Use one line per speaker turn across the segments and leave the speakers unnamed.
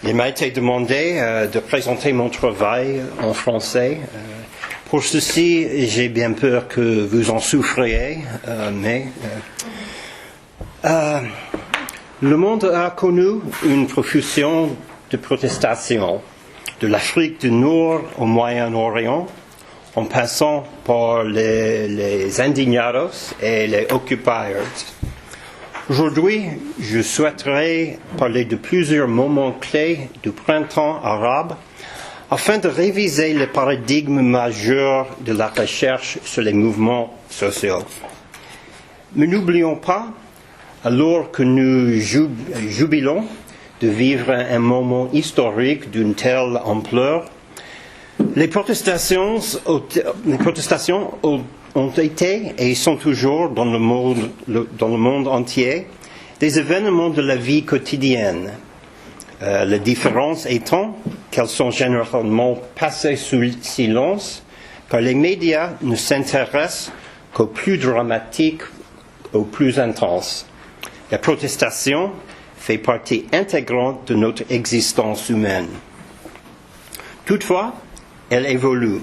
Il m'a été demandé de présenter mon travail en français. Pour ceci, j'ai bien peur que vous en souffriez, mais le monde a connu une profusion de protestations, de l'Afrique du Nord au Moyen-Orient, en passant par les indignados et les occupiers. Aujourd'hui, je souhaiterais parler de plusieurs moments clés du printemps arabe afin de réviser les paradigmes majeurs de la recherche sur les mouvements sociaux. Mais n'oublions pas, alors que nous jubilons de vivre un moment historique d'une telle ampleur, les protestations ont été et sont toujours dans le monde entier des événements de la vie quotidienne. La différence étant qu'elles sont généralement passées sous silence, car les médias ne s'intéressent qu'au plus dramatique, au plus intense. La protestation fait partie intégrante de notre existence humaine. Toutefois, elle évolue.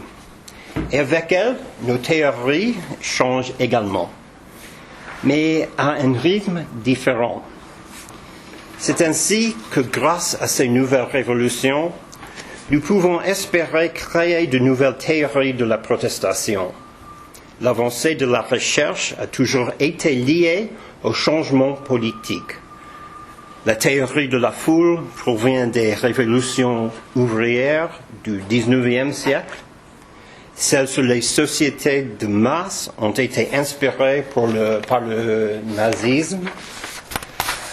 Et avec elle, nos théories changent également, mais à un rythme différent. C'est ainsi que grâce à ces nouvelles révolutions, nous pouvons espérer créer de nouvelles théories de la protestation. L'avancée de la recherche a toujours été liée au changement politique. La théorie de la foule provient des révolutions ouvrières du XIXe siècle. Celles sur les sociétés de masse ont été inspirées par le nazisme.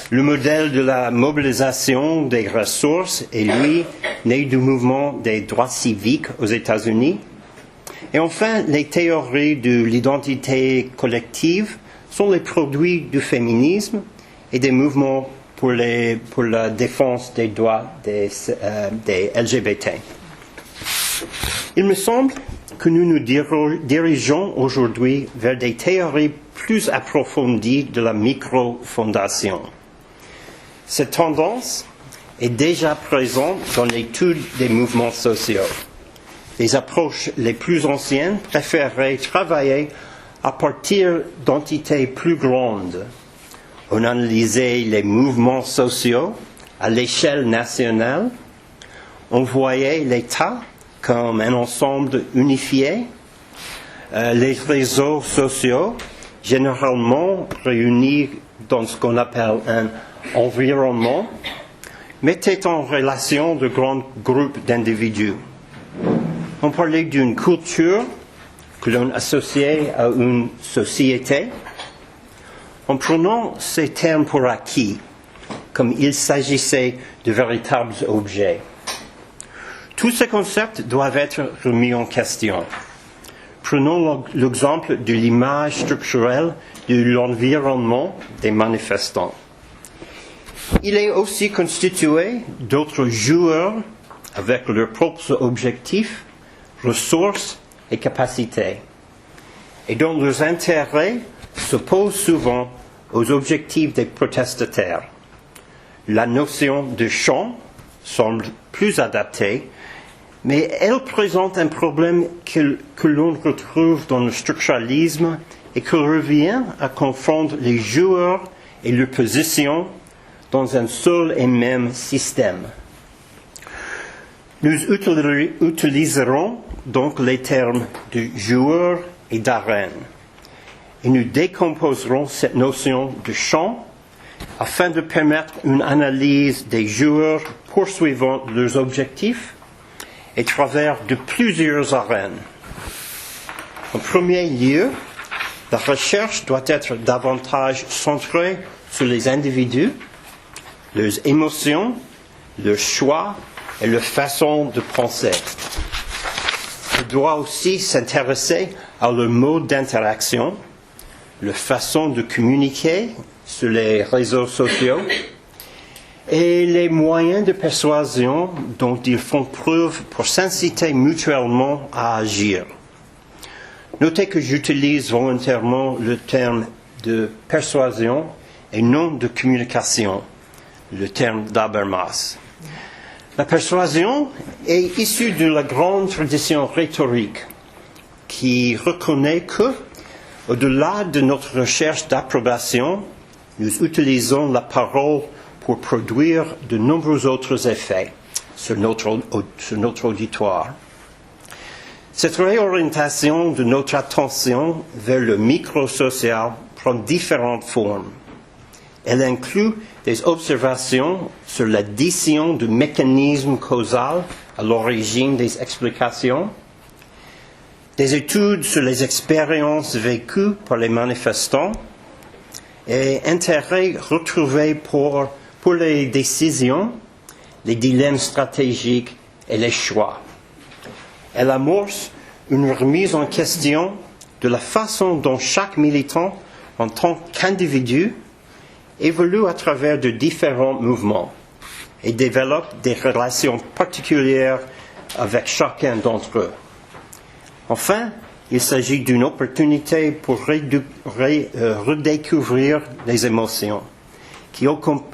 Le modèle de la mobilisation des ressources est, lui, né du mouvement des droits civiques aux États-Unis. Et enfin, les théories de l'identité collective sont les produits du féminisme et des mouvements pour la défense des droits des LGBT. Il me semble que nous nous dirigeons aujourd'hui vers des théories plus approfondies de la microfondation. Cette tendance est déjà présente dans l'étude des mouvements sociaux. Les approches les plus anciennes préféraient travailler à partir d'entités plus grandes. On analysait les mouvements sociaux à l'échelle nationale. On voyait l'État comme un ensemble unifié. Les réseaux sociaux, généralement réunis dans ce qu'on appelle un environnement, mettaient en relation de grands groupes d'individus. On parlait d'une culture que l'on associait à une société, en prenant ces termes pour acquis, comme il s'agissait de véritables objets. Tous ces concepts doivent être remis en question. Prenons l'exemple de l'image structurelle de l'environnement des manifestants. Il est aussi constitué d'autres joueurs avec leurs propres objectifs, ressources et capacités, et dont leurs intérêts s'opposent souvent aux objectifs des protestataires. La notion de champ semble plus adaptée, mais elle présente un problème que l'on retrouve dans le structuralisme et qui revient à confondre les joueurs et leurs positions dans un seul et même système. Nous utiliserons donc les termes de joueur et d'arène, et nous décomposerons cette notion de champ afin de permettre une analyse des joueurs poursuivant leurs objectifs et travers de plusieurs arènes. En premier lieu, la recherche doit être davantage centrée sur les individus, leurs émotions, leurs choix et leur façon de penser. Elle doit aussi s'intéresser à leur mode d'interaction, leur façon de communiquer sur les réseaux sociaux et les moyens de persuasion dont ils font preuve pour s'inciter mutuellement à agir. Notez que j'utilise volontairement le terme de persuasion et non de communication, le terme d'Habermas. La persuasion est issue de la grande tradition rhétorique qui reconnaît que, au-delà de notre recherche d'approbation, nous utilisons la parole pour produire de nombreux autres effets sur notre auditoire. Cette réorientation de notre attention vers le microsocial prend différentes formes. Elle inclut des observations sur l'addition du mécanisme causal à l'origine des explications, des études sur les expériences vécues par les manifestants et intérêts retrouvés pour les décisions, les dilemmes stratégiques et les choix. Elle amorce une remise en question de la façon dont chaque militant, en tant qu'individu, évolue à travers de différents mouvements et développe des relations particulières avec chacun d'entre eux. Enfin, il s'agit d'une opportunité pour redécouvrir les émotions qui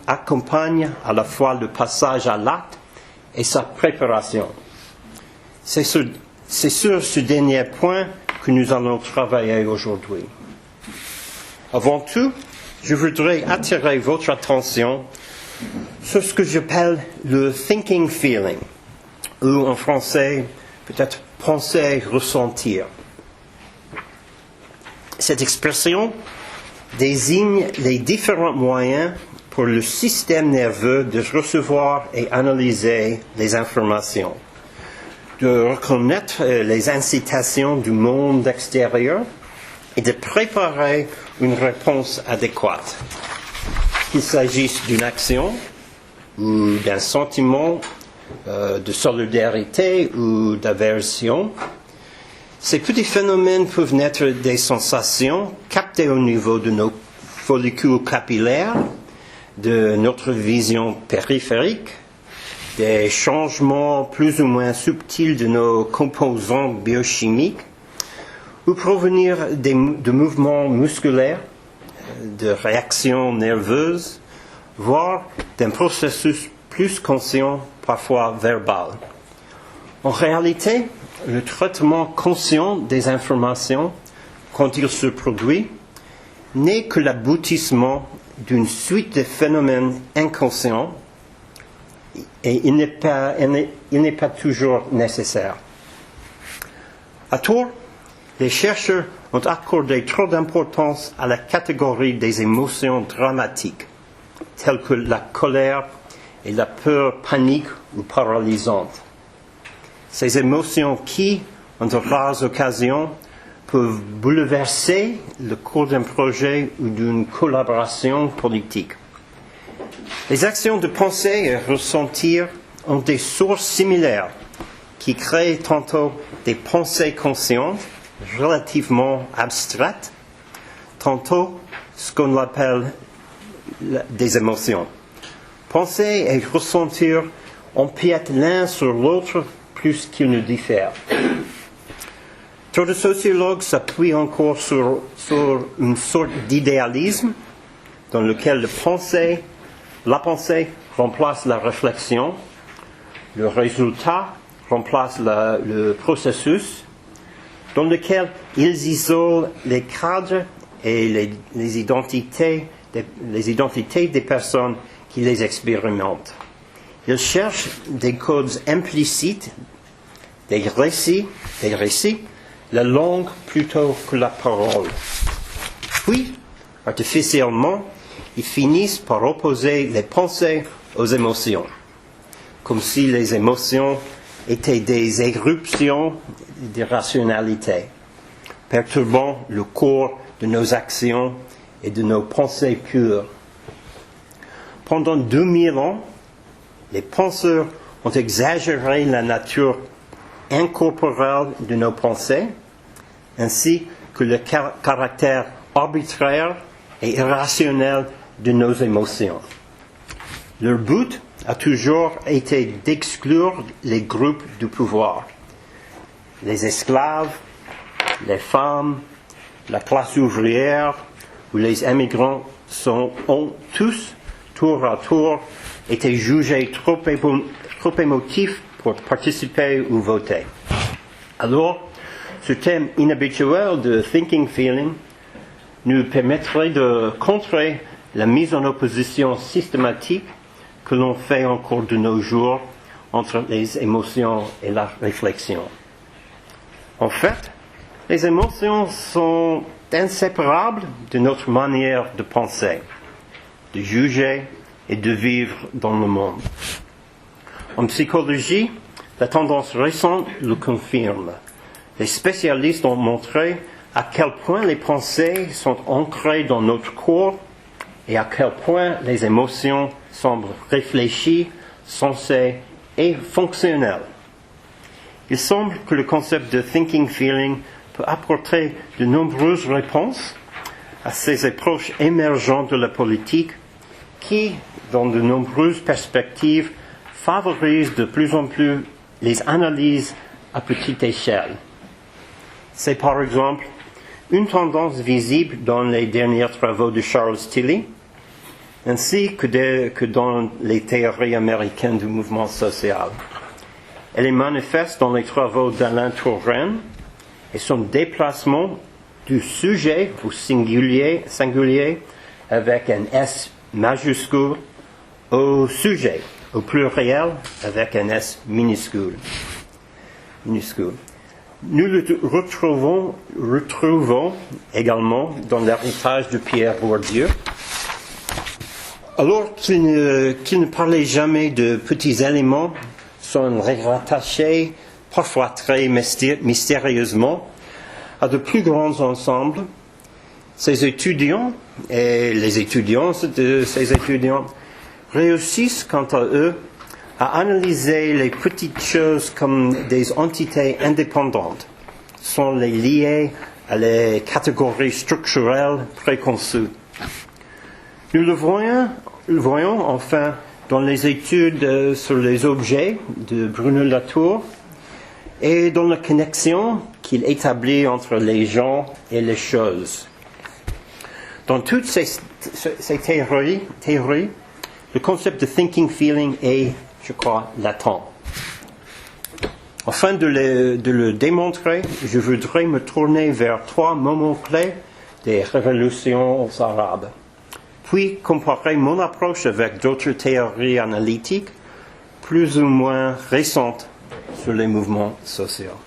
accompagnent à la fois le passage à l'acte et sa préparation. C'est sur ce dernier point que nous allons travailler aujourd'hui. Avant tout, je voudrais attirer votre attention sur ce que j'appelle le thinking feeling, ou en français, peut-être penser, ressentir. Cette expression désigne les différents moyens pour le système nerveux de recevoir et analyser les informations, de reconnaître les incitations du monde extérieur et de préparer une réponse adéquate. Qu'il s'agisse d'une action ou d'un sentiment de solidarité ou d'aversion, ces petits phénomènes peuvent naître des sensations captées au niveau de nos follicules capillaires, de notre vision périphérique, des changements plus ou moins subtils de nos composants biochimiques, ou provenir de mouvements musculaires, de réactions nerveuses, voire d'un processus plus conscient, parfois verbal. En réalité, le traitement conscient des informations, quand il se produit, n'est que l'aboutissement d'une suite de phénomènes inconscients et il n'est pas toujours nécessaire. À tort, les chercheurs ont accordé trop d'importance à la catégorie des émotions dramatiques, telles que la colère et la peur panique ou paralysante. Ces émotions qui, en de rares occasions, peuvent bouleverser le cours d'un projet ou d'une collaboration politique. Les actions de penser et ressentir ont des sources similaires qui créent tantôt des pensées conscientes relativement abstraites, tantôt ce qu'on appelle des émotions. Penser et ressentir empiètent l'un sur l'autre plus qu'ils ne diffèrent. Trop de sociologues s'appuient encore sur une sorte d'idéalisme dans lequel la pensée remplace la réflexion, le résultat remplace le processus, dans lequel ils isolent les cadres et les identités des personnes qui les expérimentent. Ils cherchent des codes implicites, des récits, la langue plutôt que la parole. Puis, artificiellement, ils finissent par opposer les pensées aux émotions, comme si les émotions étaient des éruptions d'irrationalité, perturbant le cours de nos actions et de nos pensées pures. Pendant 2000 ans, les penseurs ont exagéré la nature incorporelle de nos pensées, ainsi que le caractère arbitraire et irrationnel de nos émotions. Leur but a toujours été d'exclure les groupes du pouvoir. Les esclaves, les femmes, la classe ouvrière ou les immigrants ont tous, tour à tour, été jugés trop trop émotif pour participer ou voter. Alors, ce thème inhabituel de thinking feeling nous permettrait de contrer la mise en opposition systématique que l'on fait encore de nos jours entre les émotions et la réflexion. En fait, les émotions sont inséparables de notre manière de penser, de juger et de vivre dans le monde. En psychologie, la tendance récente le confirme. Les spécialistes ont montré à quel point les pensées sont ancrées dans notre corps et à quel point les émotions semblent réfléchies, sensées et fonctionnelles. Il semble que le concept de thinking feeling peut apporter de nombreuses réponses à ces approches émergentes de la politique qui, dans de nombreuses perspectives, favorisent de plus en plus les analyses à petite échelle. C'est par exemple une tendance visible dans les derniers travaux de Charles Tilly, ainsi que dans les théories américaines du mouvement social. Elle est manifeste dans les travaux d'Alain Touraine et son déplacement du sujet au singulier avec un S majuscule au sujet, au pluriel avec un S minuscule. Nous le retrouvons également dans l'héritage de Pierre Bourdieu. Alors qu'il ne parlait jamais de petits éléments, sont rattachés, parfois très mystérieusement, à de plus grands ensembles. Ces étudiants et les étudiantes de ces étudiants réussissent, quant à eux, à analyser les petites choses comme des entités indépendantes, sans les lier à les catégories structurelles préconçues. Nous le voyons enfin dans les études sur les objets de Bruno Latour et dans la connexion qu'il établit entre les gens et les choses. Dans toutes ces théories, le concept de thinking feeling est, je crois, latent. Afin de le démontrer, je voudrais me tourner vers 3 moments clés des révolutions arabes, puis comparer mon approche avec d'autres théories analytiques plus ou moins récentes sur les mouvements sociaux.